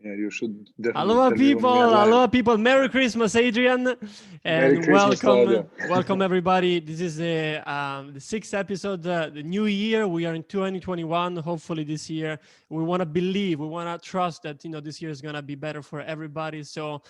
Yeah, you should definitely Aloha tell me when we are people, live. aloha people. Merry Christmas, Adrian, Merry and Christmas, Claudia. welcome everybody. This is the sixth episode, the new year. We are in 2021. Hopefully, this year we want to believe, we want to trust that this year is gonna be better for everybody. So.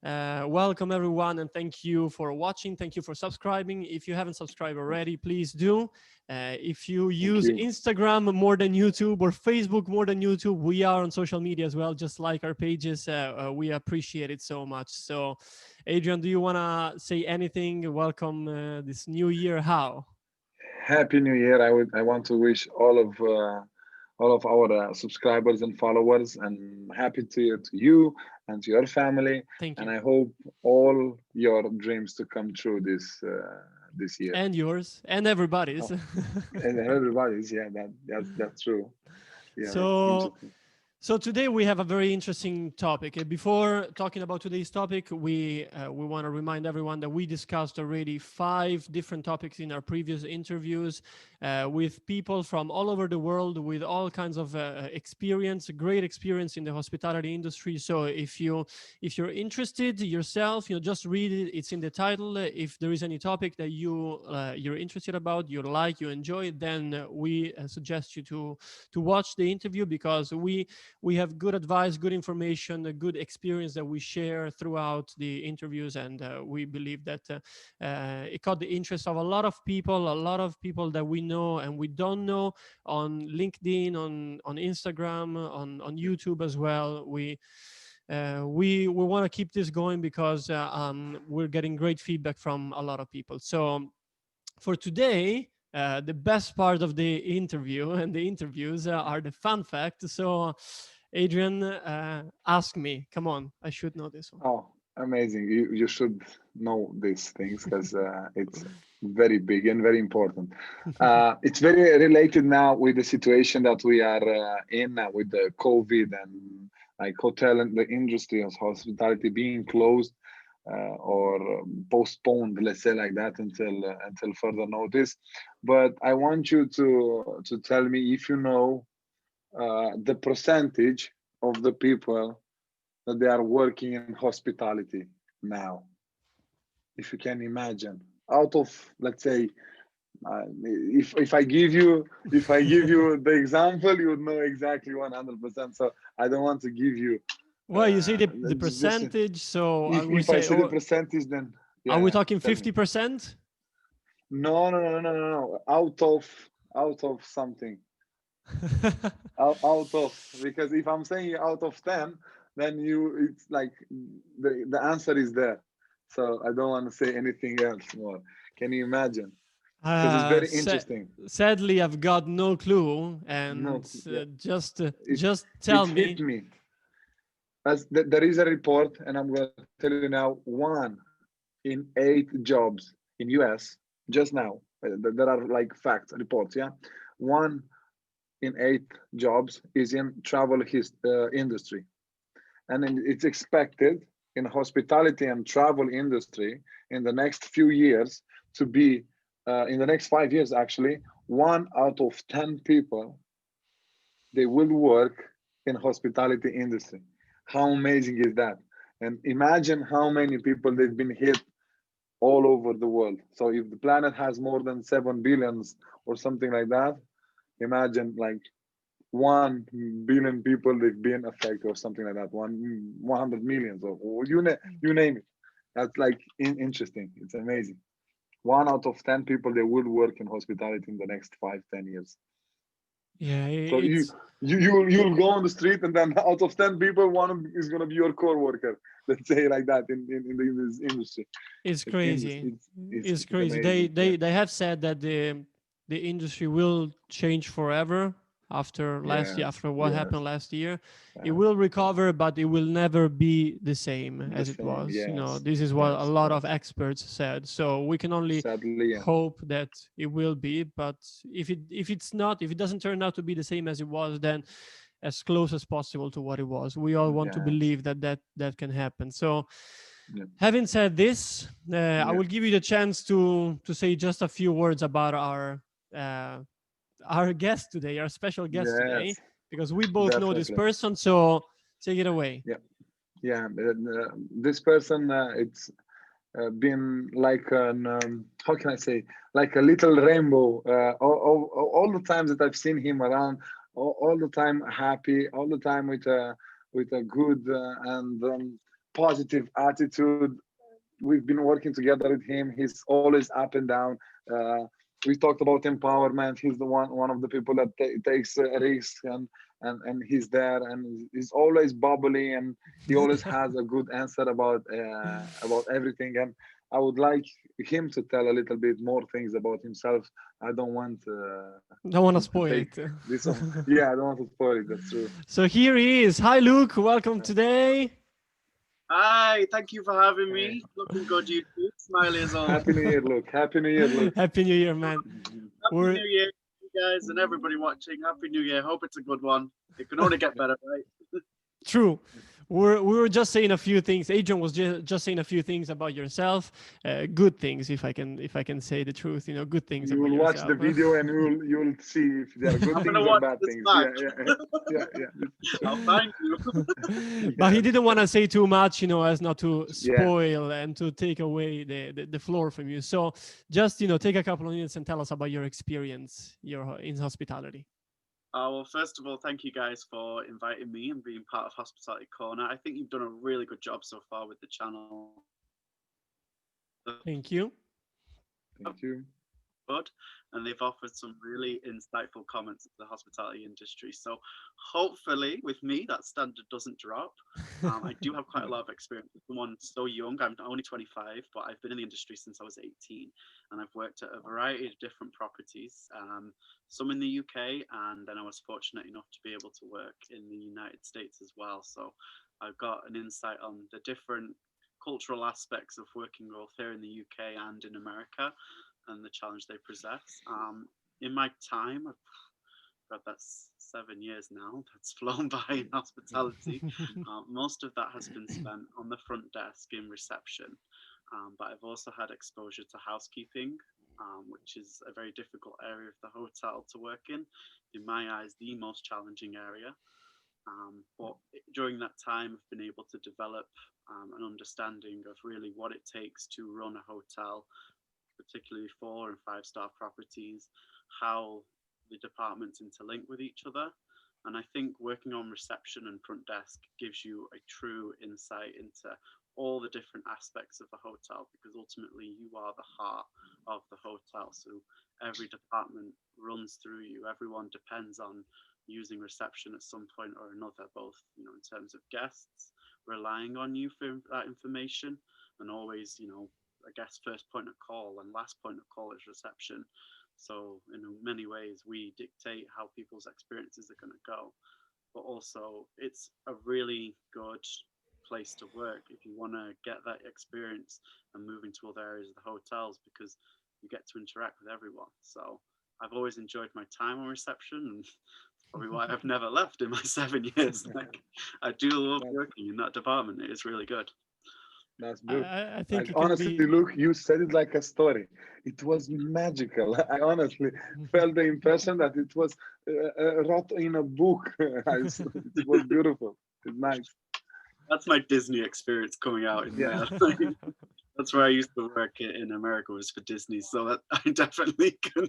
Welcome everyone, and thank you for watching. Thank you for subscribing. If you haven't subscribed already, please do. If you Thank use you. Instagram more than YouTube or Facebook more than YouTube, we are on social media as well, just like our pages. We appreciate it so much. So, Adrian, do you want to say anything? Welcome this new year. How? Happy New Year. I want to wish all of our subscribers and followers, and happy to you and to your family. Thank And you. I hope all your dreams to come true this year. And yours and everybody's. Oh, and everybody's, yeah, that's true. Yeah, So, interesting. So today we have a very interesting topic. Before talking about today's topic, we want to remind everyone that we discussed already 5 different topics in our previous interviews with people from all over the world with all kinds of experience, great experience in the hospitality industry. So if you're interested yourself, just read it. It's in the title. If there is any topic that you're interested about, you like, you enjoy, then we suggest you to watch the interview, because we have good advice, good information, a good experience that we share throughout the interviews, and we believe that it caught the interest of a lot of people that we know and we don't know, on LinkedIn, on Instagram, on YouTube as well. We want to keep this going because we're getting great feedback from a lot of people. So for today, the best part of the interview and the interviews are the fun facts. So, Adrian, ask me. Come on, I should know this one. Oh, amazing. You should know these things because it's very big and very important. It's very related now with the situation that we are in now with the COVID and like hotel and the industry of hospitality being closed or postponed, let's say like that, until further notice. But I want you to tell me if you know the percentage of the people that they are working in hospitality now, if you can imagine, out of, let's say, if I give you the example, you would know exactly 100%. So I don't want to give you Well, you say the just percentage. So I will if I say, say the oh, percentage, then are yeah, we yeah, talking tell me. 50%? No, no, no, no, no, no. Out of something. Out of, because if I'm saying out of 10, then it's like the answer is there. So I don't want to say anything else more. Can you imagine? Because it's Uh, very sa- interesting. Sadly, I've got no clue, and No, yeah, it just tell it hit me. me. As there is a report, and I'm going to tell you now, 1 in 8 jobs in US just now. There are like facts reports. Yeah, 1 in 8 jobs is in travel industry, and then it's expected in hospitality and travel industry in the next few years to be in the next 5 years actually, 1 out of 10 people they will work in hospitality industry. How amazing is that? And imagine how many people they've been hit all over the world. So if the planet has more than 7 billions or something like that, imagine like 1 billion people they've been affected or something like that. 100 millions or you name it. That's like interesting. It's amazing. 1 out of 10 people they will work in hospitality in the next 5, 10 years. Yeah, So you it's you you'll go on the street, and then out of 10 people, one is gonna be your co-worker. Let's say like that in this industry. it's It's crazy. It's it's crazy. They amazing. Yeah, they they have said that the industry will change forever after last year, yes, after what yes. happened last year. It Uh, will yeah. recover, but it will never be the same The as it same. was. Yes, This is what a yes, lot yes. of experts said. So we can only Sadly, yeah, hope that it will be. But if it doesn't turn out to be the same as it was, then as close as possible to what it was. We all want to yes, believe that can happen. So yeah, having said this, I yeah, will give you the chance to say just a few words about uh, our guest today, our special guest today, yes, because we both know this definitely. person. So Take it away. Yeah, yeah. This person, it's been like an how can I say, like a little rainbow. All the times that I've seen him around, all the time happy, all the time with a good and positive attitude. We've been working together with him. He's always up and down. Uh, we talked about empowerment. He's the one of the people that takes risks, and he's there, and he's always bubbly, and he always has a good answer about everything. And I would like him to tell a little bit more things about himself. I don't want Don't want to to spoil take it. this on. Yeah, I don't want to spoil it. That's true. So here he is. Hi, Luke. Welcome today. Hi, thank you for having Hey. me. Looking good, you too. Smiley as always. Happy New Year, Luke. Happy New Year, Luke. Happy New Year, man. Happy We're- New Year, you guys, and everybody watching. Happy New Year. Hope it's a good one. It can only get better, right? True. We were just saying a few things. Adrian was just saying a few things about yourself, good things, if I can say the truth. You know, good things. You about will watch yourself. the video and you'll see if there are good I'm things gonna or watch bad this things. back. Yeah. I'll find you. But he didn't want to say too much, you know, as not to Yeah. spoil and to take away the floor from you. So just, you know, take a couple of minutes and tell us about your experience in hospitality. Well, first of all, thank you guys for inviting me and being part of Hospitality Corner. I think you've done a really good job so far with the channel. Thank you. Thank you. Good, and they've offered some really insightful comments of the hospitality industry. So hopefully with me that standard doesn't drop. I do have quite a lot of experience with someone so young. I'm only 25, but I've been in the industry since I was 18, and I've worked at a variety of different properties, some in the UK, and then I was fortunate enough to be able to work in the United States as well. So I've got an insight on the different cultural aspects of working both here in the UK and in America, and the challenge they possess. In my time, God, that's 7 years now, that's flown by in hospitality. Most of that has been spent on the front desk in reception, but I've also had exposure to housekeeping, which is a very difficult area of the hotel to work in my eyes, the most challenging area. But during that time, I've been able to develop an understanding of really what it takes to run a hotel, particularly 4- and 5-star properties, how the departments interlink with each other. And I think working on reception and front desk gives you a true insight into all the different aspects of the hotel, because ultimately you are the heart of the hotel. So every department runs through you. Everyone depends on using reception at some point or another, both, you know, in terms of guests relying on you for that information, and always, you know, I guess first point of call and last point of call is reception. So in many ways we dictate how people's experiences are going to go, but also it's a really good place to work if you want to get that experience and move into other areas of the hotels, because you get to interact with everyone. So I've always enjoyed my time on reception, and probably why I've never left in my 7 years. Like, I do love working in that department. It is really good. That's good. I think Like, it can honestly, be. Luke, you said it like a story. It was magical. I honestly felt the impression that it was wrote in a book. It was beautiful. It's nice. That's my Disney experience coming out in Yeah. there. That's where I used to work in America, was for Disney. So that I definitely can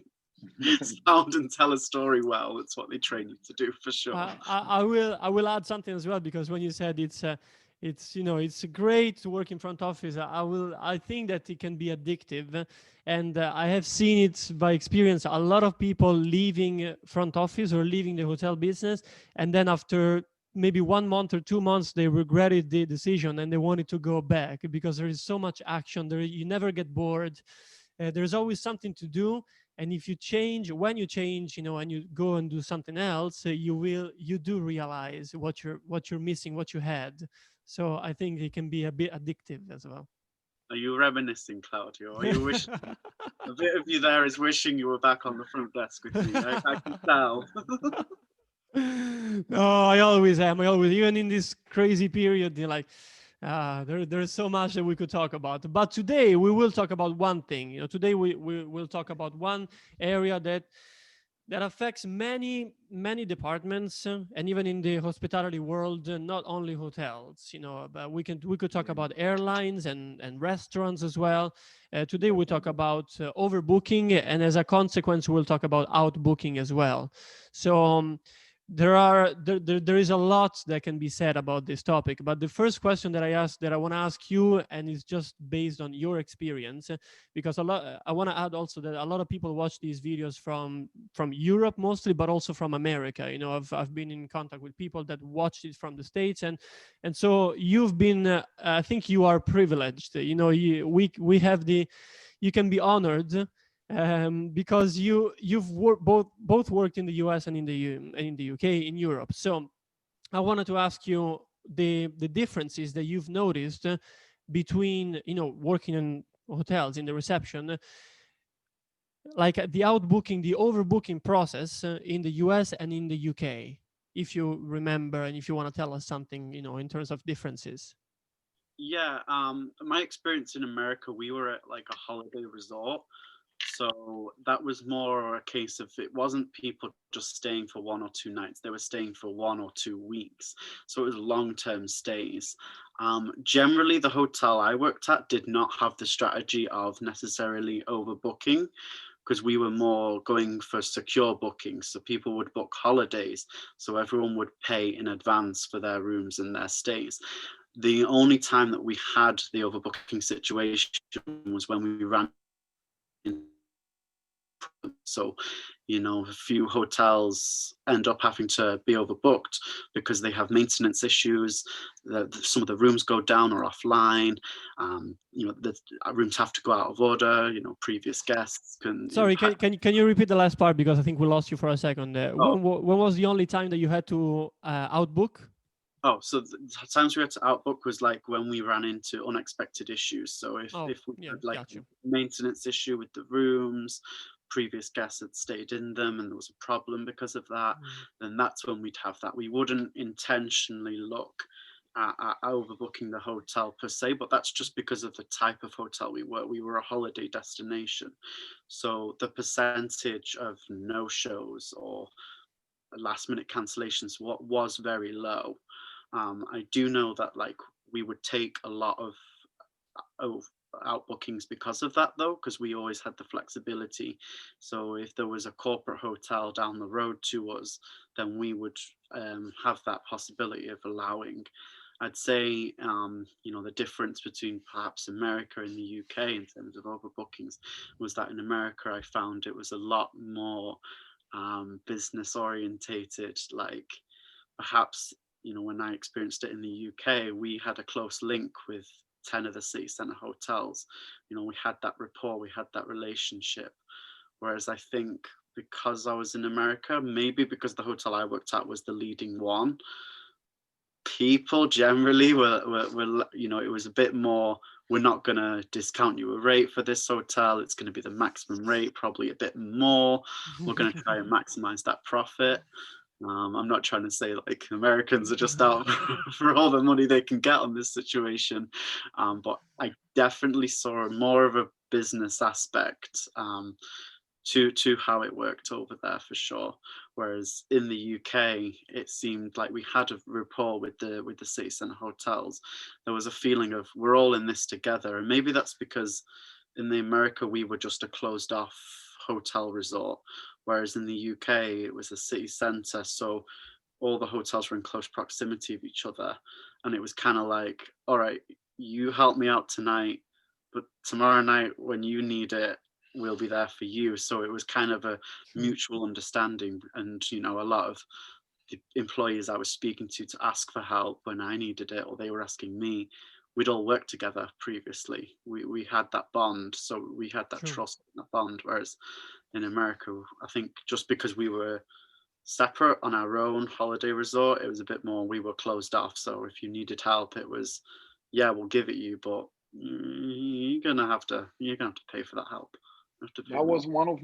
sound and tell a story well. It's what they train you to do, for sure. I will add something as well, because when you said it's you know, it's great to work in front office, I think that it can be addictive, and I have seen it by experience. A lot of people leaving front office or leaving the hotel business, and then after maybe 1 month or 2 months they regretted the decision and they wanted to go back, because there is so much action there. You never get bored. There's always something to do. And if you change, when you change, you know, and you go and do something else, you do realize what you're missing, what you had. So I think it can be a bit addictive as well. Are you reminiscing, Claudio? Are you wishing? A bit of you there is wishing you were back on the front desk with me. I can tell. No, I always am. Even in this crazy period, you're like, there's so much that we could talk about. But today we will talk about one thing. You know, today we will talk about one area that that affects many departments, and even in the hospitality world, not only hotels, but we could talk about airlines and restaurants as well. Today we talk about overbooking, and as a consequence we'll talk about outbooking as well. So there is a lot that can be said about this topic, but the first question that I want to ask you, and is just based on your experience, because I want to add also that a lot of people watch these videos from Europe mostly, but also from America. I've been in contact with people that watched it from the States, and so you've been I think you are privileged. We have you can be honored, because you've both worked in the US and in the UK, in Europe. So I wanted to ask you the differences that you've noticed between working in hotels in the reception, like the outbooking, the overbooking process in the US and in the UK, if you remember, and if you want to tell us something, in terms of differences. Yeah, my experience in America, we were at like a holiday resort. So that was more a case of, it wasn't people just staying for 1 or 2 nights, they were staying for 1 or 2 weeks. So it was long-term stays. Generally, the hotel I worked at did not have the strategy of necessarily overbooking, because we were more going for secure bookings. So people would book holidays, so everyone would pay in advance for their rooms and their stays. The only time that we had the overbooking situation was when we ran into, so a few hotels end up having to be overbooked because they have maintenance issues. Some of the rooms go down or offline. The rooms have to go out of order. Previous guests can. Sorry, can you repeat the last part, because I think we lost you for a second. When was the only time that you had to outbook? Oh, so the times we had to outbook was like when we ran into unexpected issues. So if we had like a maintenance issue with the rooms, previous guests had stayed in them and there was a problem because of that, then that's when we'd have that. We wouldn't intentionally look at overbooking the hotel per se, but that's just because of the type of hotel we were. We were a holiday destination. So the percentage of no-shows or last minute cancellations was very low. I do know that like we would take a lot of outbookings because of that, though, because we always had the flexibility. So if there was a corporate hotel down the road to us, then we would have that possibility of allowing. I'd say the difference between perhaps America and the UK in terms of overbookings was that in America I found it was a lot more business orientated. Like perhaps when I experienced it in the UK, we had a close link with 10 of the city centre hotels. We had that rapport, we had that relationship. Whereas I think because I was in America, maybe because the hotel I worked at was the leading one, people generally were it was a bit more, we're not going to discount you a rate for this hotel, it's going to be the maximum rate, probably a bit more. We're going to try and maximize that profit. I'm not trying to say like Americans are just out for all the money they can get on this situation, but I definitely saw more of a business aspect to how it worked over there for sure. Whereas in the UK, it seemed like we had a rapport with the city centre hotels. There was a feeling of we're all in this together, and maybe that's because in the America we were just a closed off hotel resort, whereas in the UK it was a city centre, so all the hotels were in close proximity of each other, and it was kind of like, all right, you help me out tonight, but tomorrow night when you need it, we'll be there for you. So it was kind of a mutual understanding, and a lot of the employees I was speaking to ask for help when I needed it or they were asking me, we'd all worked together previously. We had that bond, so we had that trust and that bond. Whereas in America, I think just because we were separate on our own holiday resort, it was a bit more, we were closed off. So if you needed help, it was, yeah, we'll give it you, but you're gonna have to pay for that help. That was one of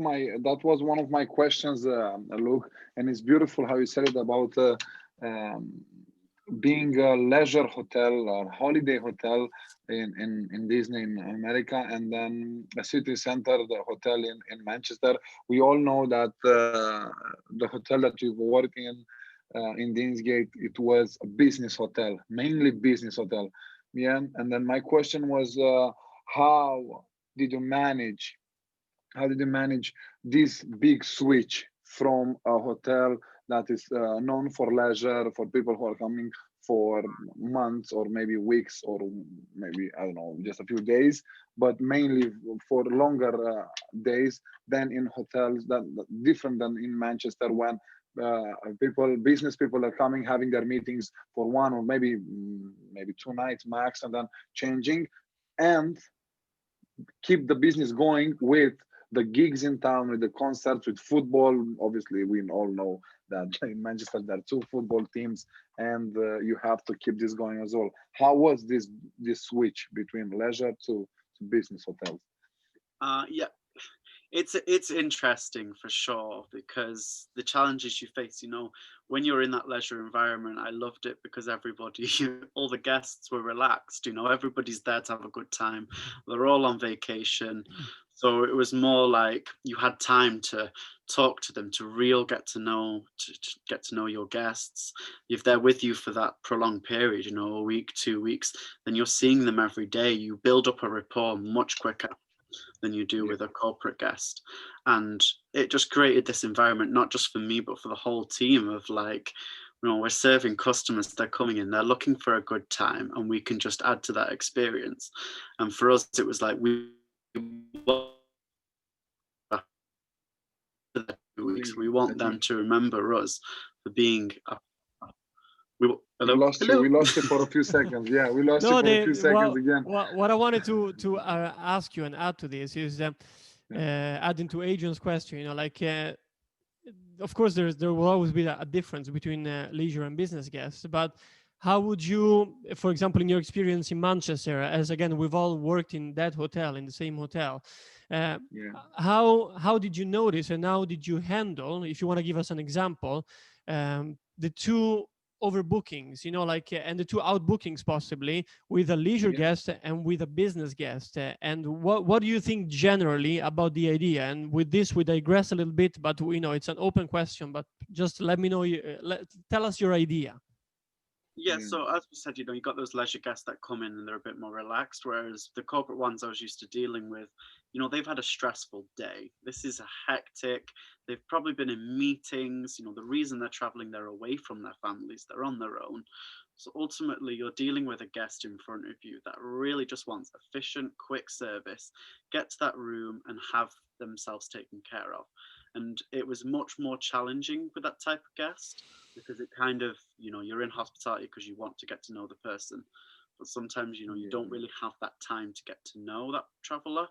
my questions, Luke, and it's beautiful how you said it about being a leisure hotel or holiday hotel in Disney in America, and then a city center, the hotel in Manchester. We all know that the hotel that we work in Deansgate, it was a business hotel, mainly business hotel. Yeah, and then my question was, how did you manage how did you manage this big switch from a hotel that is known for leisure, for people who are coming for months or maybe weeks or maybe, I don't know, just a few days, but mainly for longer days than in hotels, that different than in Manchester when business people are coming, having their meetings for one or maybe 2 nights max, and then changing. And keep the business going with the gigs in town, with the concerts, with football. Obviously, we all know that in Manchester there are two football teams, and you have to keep this going as well. How was this switch between leisure to business hotels? Yeah, it's interesting for sure, because the challenges you face, when you're in that leisure environment, I loved it because everybody, all the guests were relaxed, everybody's there to have a good time. They're all on vacation. So it was more like you had time to talk to them, to get to know your guests. If they're with you for that prolonged period, a week, 2 weeks, then you're seeing them every day. You build up a rapport much quicker than you do Yeah. with a corporate guest. And it just created this environment, not just for me, but for the whole team, of like, we're serving customers, they're coming in, they're looking for a good time, and we can just add to that experience. And for us, it was like we want them to remember us for being We hello, lost you. hello. We lost you for a few seconds. Yeah, we lost you No, for a few seconds again. what I wanted to ask you and add to this is adding to Adrian's question. Like of course there will always be a difference between leisure and business guests, but how would you, for example, in your experience in Manchester, as again we've all worked in that hotel, in the same hotel, Yeah. how did you notice and how did you handle, if you want to give us an example, the two overbookings, like and the two outbookings possibly, with a leisure Yeah. guest and with a business guest, and what do you think generally about the idea? And with this we digress a little bit, but it's an open question, but just let me know, tell us your idea. Yeah, Yeah. so as we said, you got those leisure guests that come in and they're a bit more relaxed, whereas the corporate ones I was used to dealing with, they've had a stressful day. This is a hectic. They've probably been in meetings. The reason they're traveling, they're away from their families, they're on their own. So ultimately, you're dealing with a guest in front of you that really just wants efficient, quick service, get to that room and have themselves taken care of. And it was much more challenging with that type of guest, because it kind of, you're in hospitality because you want to get to know the person. But sometimes, you don't really have that time to get to know that traveler.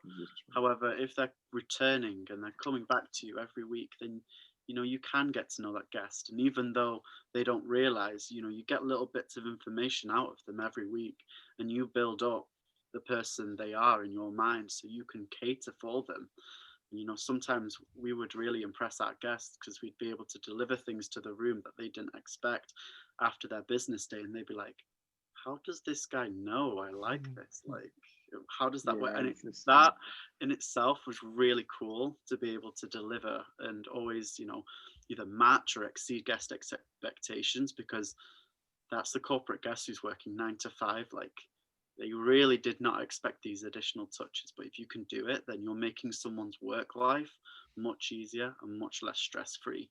However, if they're returning and they're coming back to you every week, then, you can get to know that guest. And even though they don't realize, you get little bits of information out of them every week, and you build up the person they are in your mind so you can cater for them. Sometimes we would really impress our guests because we'd be able to deliver things to the room that they didn't expect after their business day. And they'd be like, how does this guy know I like this? Like, how does that work? And that in itself was really cool to be able to deliver and always, either match or exceed guest expectations, because that's the corporate guest who's working 9 to 5. Like, they really did not expect these additional touches, but if you can do it, then you're making someone's work life much easier and much less stress-free.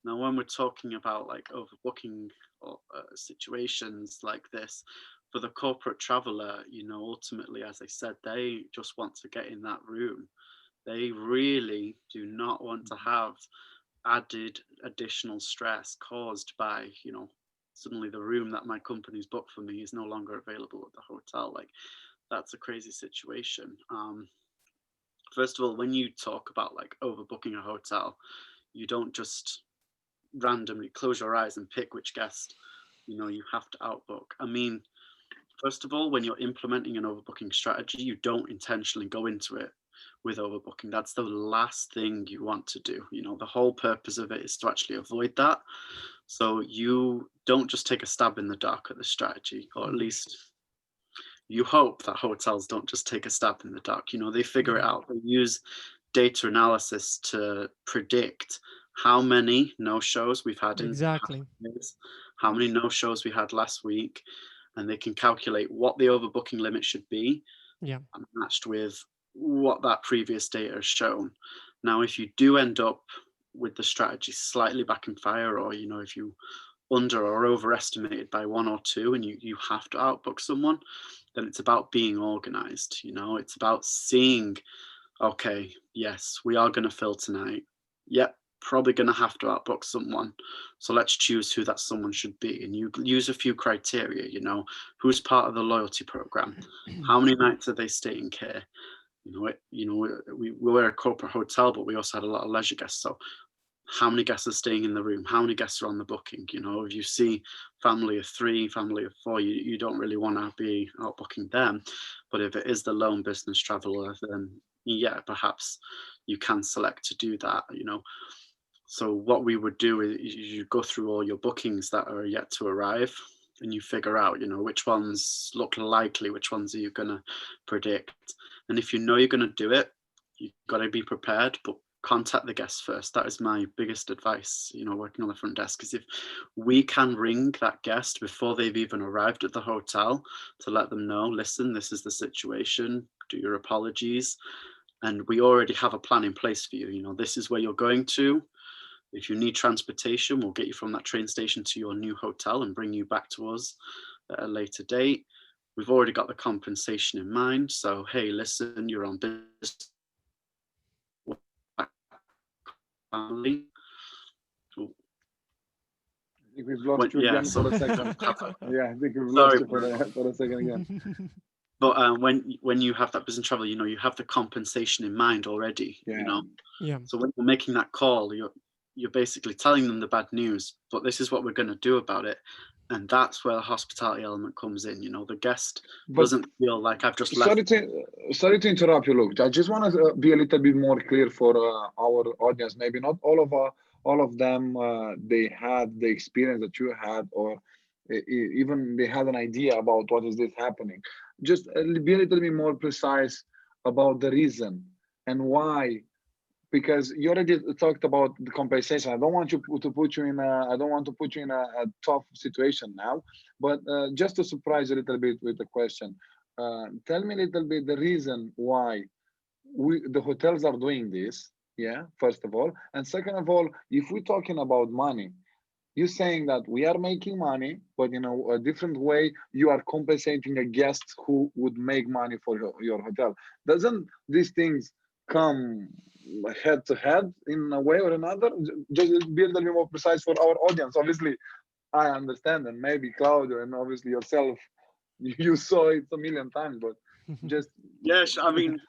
Now, when we're talking about like overbooking or situations like this, for the corporate traveler, ultimately, as I said, they just want to get in that room. They really do not want to have added additional stress caused by, suddenly the room that my company's booked for me is no longer available at the hotel. Like, that's a crazy situation. First of all, when you talk about like overbooking a hotel, you don't just randomly close your eyes and pick which guest you have to outbook. I mean, first of all, when you're implementing an overbooking strategy, you don't intentionally go into it with overbooking. That's the last thing you want to do. The whole purpose of it is to actually avoid that. So you don't just take a stab in the dark at the strategy, or at least you hope that hotels don't just take a stab in the dark. They figure it out. They use data analysis to predict how many no-shows we've had in Exactly. days, how many no-shows we had last week, and they can calculate what the overbooking limit should be, matched with what that previous data has shown. Now, if you do end up with the strategy slightly backfire, or if you under or overestimated by 1 or 2 and you have to outbook someone, then it's about being organized. It's about seeing, okay, yes, we are going to fill tonight. Yep, probably going to have to outbook someone. So let's choose who that someone should be. And you use a few criteria, who's part of the loyalty program? How many nights are they staying here? We're a corporate hotel, but we also had a lot of leisure guests. So how many guests are staying in the room? How many guests are on the booking? If you see family of 3, family of 4, you don't really want to be out booking them. But if it is the lone business traveler, then yeah, perhaps you can select to do that. So what we would do is you go through all your bookings that are yet to arrive, and you figure out, which ones look likely, which ones are you going to predict. And if you're going to do it, you've got to be prepared, but contact the guests first. That is my biggest advice, working on the front desk, is if we can ring that guest before they've even arrived at the hotel to let them know, listen, this is the situation, do your apologies, and we already have a plan in place for you. This is where you're going to. If you need transportation, we'll get you from that train station to your new hotel and bring you back to us at a later date. We've already got the compensation in mind. So, hey, listen, you're on business. Family. I think we've lost you again for a second. I think we've lost you for a second again. But when you have that business travel, you have the compensation in mind already. So when you're making that call, you're basically telling them the bad news, but this is what we're going to do about it. And that's where the hospitality element comes in. The guest doesn't feel like I've just left. Sorry to interrupt you, Luke. I just want to be a little bit more clear for our audience. Maybe not all of them, they had the experience that you had, or even they had an idea about what is this happening. Just be a little bit more precise about the reason and why. Because you already talked about the compensation. I don't want to put you in a tough situation now, but just to surprise a little bit with the question, tell me a little bit the reason why the hotels are doing this. Yeah, first of all, and second of all, if we're talking about money, you're saying that we are making money, but a different way you are compensating a guest who would make money for your hotel. Doesn't these things come head to head in a way or another? Just be a little bit more precise for our audience. Obviously, I understand, and maybe Claudio, and obviously yourself, you saw it a million times, but just yes, I mean,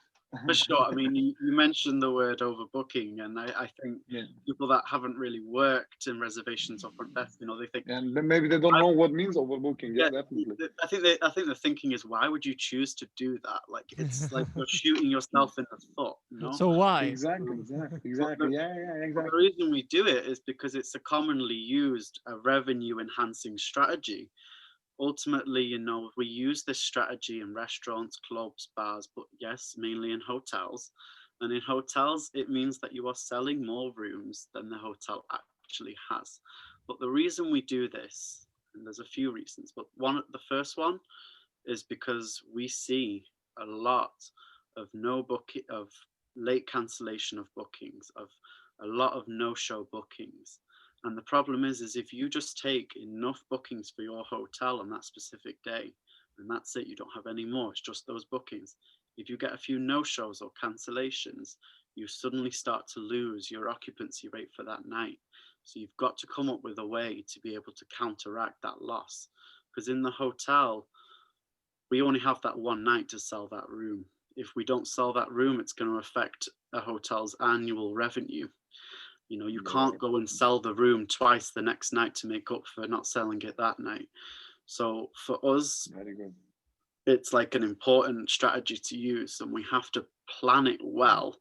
for sure. I mean, you mentioned the word overbooking, and I think people that haven't really worked in reservations or front desk, they think, and maybe they don't know what means overbooking. Yeah, definitely. I think the thinking is, why would you choose to do that? Like, it's like you're shooting yourself in the foot. So why? Exactly. Yeah, exactly. The reason we do it is because it's a commonly used revenue enhancing strategy. Ultimately, we use this strategy in restaurants, clubs, bars, but yes, mainly in hotels. And in hotels, it means that you are selling more rooms than the hotel actually has. But the reason we do this, and there's a few reasons, but the first one is because we see a lot of of late cancellation of bookings, of a lot of no-show bookings. And the problem is if you just take enough bookings for your hotel on that specific day, and that's it, you don't have any more, it's just those bookings. If you get a few no-shows or cancellations, you suddenly start to lose your occupancy rate for that night. So you've got to come up with a way to be able to counteract that loss. Because in the hotel, we only have that one night to sell that room. If we don't sell that room, it's going to affect a hotel's annual revenue. You can't go and sell the room twice the next night to make up for not selling it that night. So for us, it's like an important strategy to use, and we have to plan it well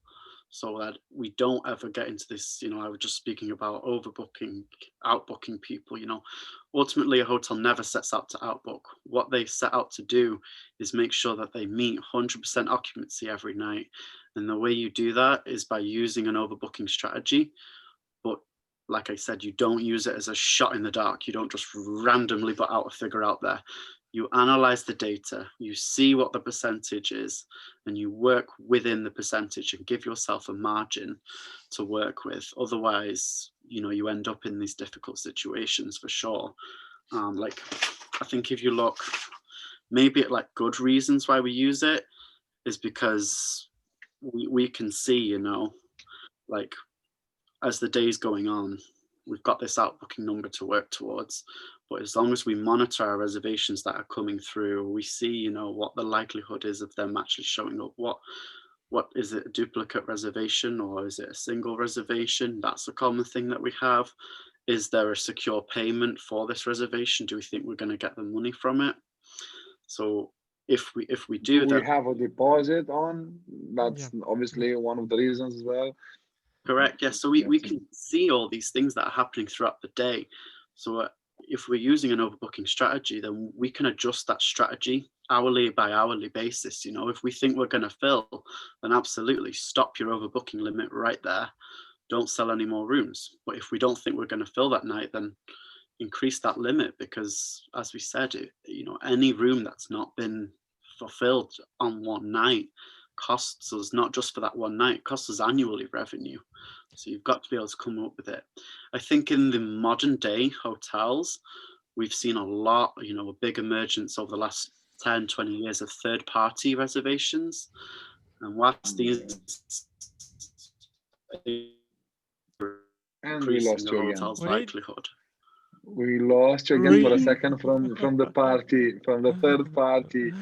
so that we don't ever get into this, I was just speaking about overbooking, outbooking people, ultimately a hotel never sets out to outbook. What they set out to do is make sure that they meet 100% occupancy every night. And the way you do that is by using an overbooking strategy. But like I said, you don't use it as a shot in the dark. You don't just randomly put out a figure out there. You analyze the data, you see what the percentage is, and you work within the percentage and give yourself a margin to work with. Otherwise, you end up in these difficult situations for sure. Like, I think if you look maybe at like good reasons why we use it, is because we can see, like as the day's going on, we've got this outbooking number to work towards. But as long as we monitor our reservations that are coming through, we see, what the likelihood is of them actually showing up. What is it, a duplicate reservation or is it a single reservation? That's a common thing that we have. Is there a secure payment for this reservation? Do we think we're going to get the money from it? So if we do that, we have a deposit on. That's obviously one of the reasons as well. Correct. Yes. So we can see all these things that are happening throughout the day. So if we're using an overbooking strategy, then we can adjust that strategy hourly by hourly basis. If we think we're going to fill, then absolutely stop your overbooking limit right there. Don't sell any more rooms. But if we don't think we're going to fill that night, then increase that limit, because as we said, any room that's not been fulfilled on one night costs us, not just for that one night, costs us annually revenue. So you've got to be able to come up with it. I think in the modern day hotels, we've seen a lot, a big emergence over the last 10, 20 years of third-party reservations. And whilst these and we lost you again. hotel's likelihood. We lost you again for a second from the third party.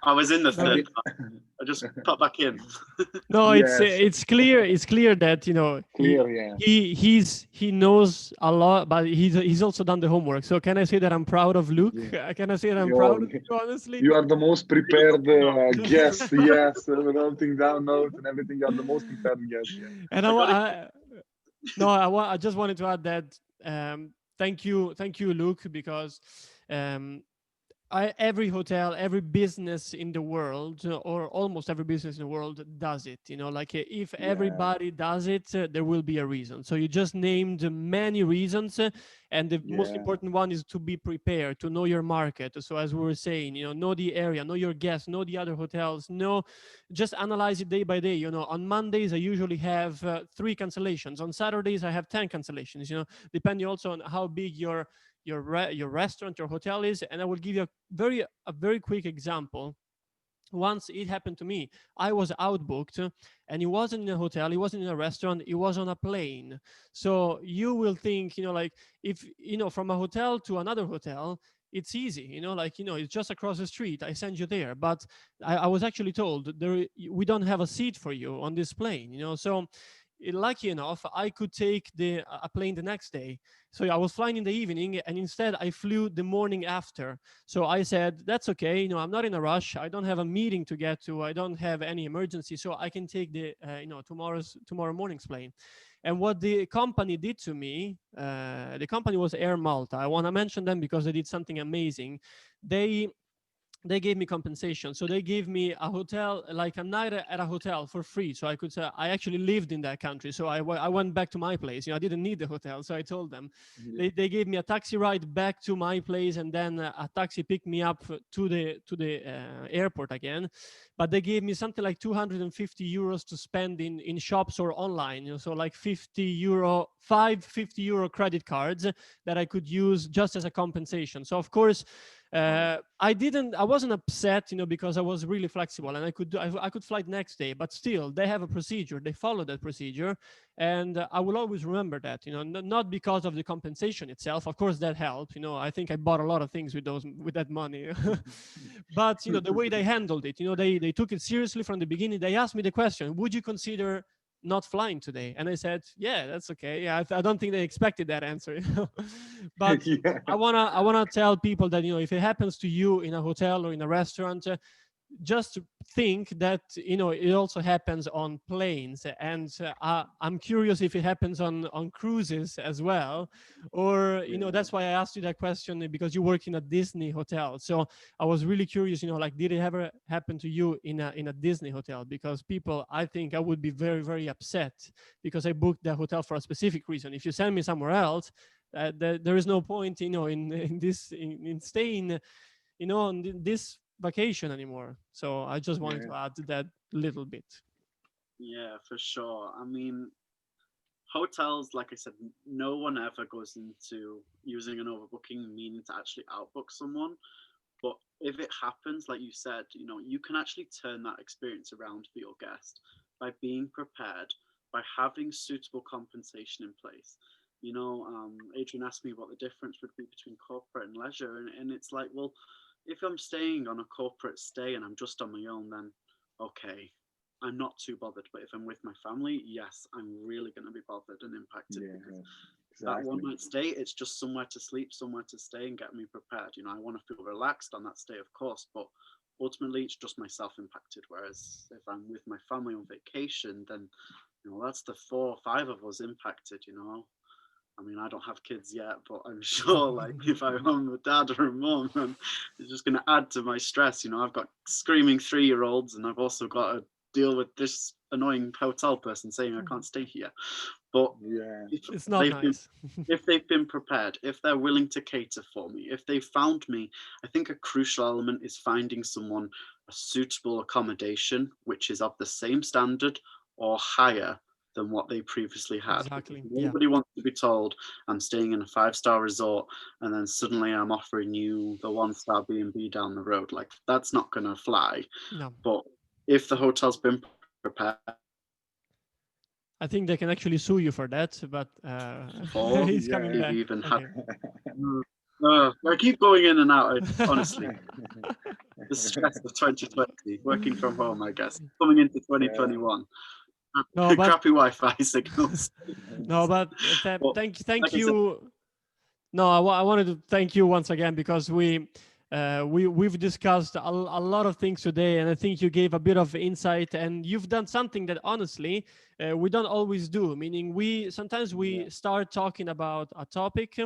I was in the third party. I just put back in. No, Yes. it's clear. It's clear that he knows a lot, but he's also done the homework. So can I say that I'm proud of Luke? Yeah. Can I say that I'm proud of you, honestly? You are the most prepared guest. Yes, writing down notes and everything. You are the most prepared guest. Yeah. And I just wanted to add that thank you, Luke, because every hotel, every business in the world, or almost every business in the world does it. If everybody does it, there will be a reason. So you just named many reasons, and the most important one is to be prepared, to know your market. So as we were saying, know the area, know your guests, know the other hotels, just analyze it day by day. On Mondays I usually have 3 cancellations. On Saturdays I have 10 cancellations. Depending also on how big your restaurant, your hotel is. And I will give you a very quick example. Once it happened to me. I was outbooked, and it wasn't in a hotel, it wasn't in a restaurant, it was on a plane. So you will think, if from a hotel to another hotel, it's easy, it's just across the street, I send you there. But I was actually told we don't have a seat for you on this plane. So lucky enough, I could take a plane the next day. So I was flying in the evening, and instead I flew the morning after. So I said, that's okay. I'm not in a rush. I don't have a meeting to get to. I don't have any emergency. So I can take the, tomorrow morning's plane. And what the company did to me, the company was Air Malta. I want to mention them because they did something amazing. They gave me compensation. So they gave me a hotel, like a night at a hotel for free. So I could say I actually lived in that country. So I went back to my place. I didn't need the hotel. So I told them. They gave me a taxi ride back to my place, and then a taxi picked me up to the airport again. But they gave me something like 250 euros to spend in shops or online. So like 50 euro credit cards that I could use just as a compensation. So of course, I wasn't upset, because I was really flexible, and I could fly the next day. But still, they have a procedure. They follow that procedure, and I will always remember that. Not because of the compensation itself. Of course, that helped. I think I bought a lot of things with that money. But the way they handled it, they took it seriously from the beginning. They asked me the question: would you consider not flying today? And I said, yeah, that's okay. Yeah, I don't think they expected that answer. But I wanna tell people that if it happens to you in a hotel or in a restaurant, just think that, you know, it also happens on planes, and I'm curious if it happens on cruises as well, or, you know, that's why I asked you that question, because you work in a Disney hotel. So I was really curious, you know, like, did it ever happen to you in a Disney hotel? Because people, I think I would be very, very upset, because I booked the hotel for a specific reason. If you send me somewhere else, there is no point, you know, in staying, you know, on this vacation anymore. So I just wanted to add that little bit. Yeah, for sure. I mean, hotels, like I said, no one ever goes into using an overbooking meaning to actually outbook someone. But if it happens, like you said, you know, you can actually turn that experience around for your guest by being prepared, by having suitable compensation in place. You know, Adrian asked me what the difference would be between corporate and leisure, and it's like, well, if I'm staying on a corporate stay and I'm just on my own, then okay, I'm not too bothered. But if I'm with my family, yes, I'm really going to be bothered and impacted, because that one night stay, it's just somewhere to sleep, somewhere to stay, and get me prepared. You know, I want to feel relaxed on that stay, of course, but ultimately it's just myself impacted. Whereas if I'm with my family on vacation, then, you know, that's the 4 or 5 of us impacted. You know, I mean, I don't have kids yet, but I'm sure, like, if I'm a dad or a mum, then it's just going to add to my stress. You know, I've got screaming 3-year-olds, and I've also got to deal with this annoying hotel person saying I can't stay here. But it's not nice. If they've been prepared, if they're willing to cater for me, if they've found me, I think a crucial element is finding someone a suitable accommodation, which is of the same standard or higher than what they previously had. Exactly. Nobody wants to be told I'm staying in a 5-star resort and then suddenly I'm offering you the 1-star B&B down the road. Like, that's not going to fly. No. But if the hotel's been prepared, I think they can actually sue you for that, but he's coming back. even Okay. I keep going in and out, honestly. The stress of 2020, working from home, I guess, coming into 2021. No, but crappy Wi-Fi signals. No, but thank you. No, I wanted to thank you once again, because we've discussed a lot of things today, and I think you gave a bit of insight, and you've done something that honestly we don't always do. Meaning, sometimes we start talking about a topic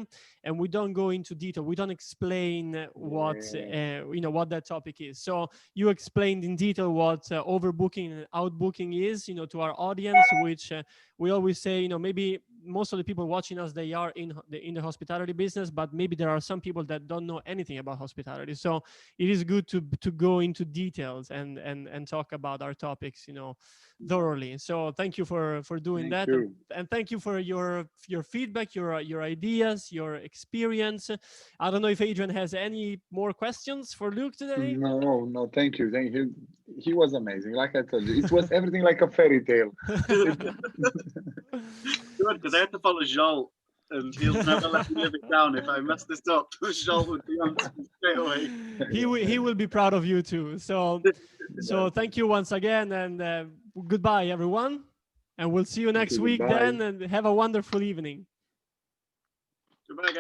and we don't go into detail. We don't explain what you know, what that topic is. So you explained in detail what overbooking and outbooking is, you know, to our audience, which we always say, you know, maybe most of the people watching us, they are in the hospitality business, but maybe there are some people that don't know anything about hospitality. So it is good to go into details and talk about our topics, you know, thoroughly. So thank you for doing that. And thank you for your feedback, your ideas, your experience. I don't know if Adrian has any more questions for Luke today. No, thank you. He was amazing. Like I told you, it was everything like a fairy tale. Good, because I had to follow Joel, and he'll never let me live it down. If I mess this up, Joel would be on straight away. He will be proud of you too. So thank you once again, and goodbye, everyone. And we'll see you next week then, and have a wonderful evening. Goodbye, guys.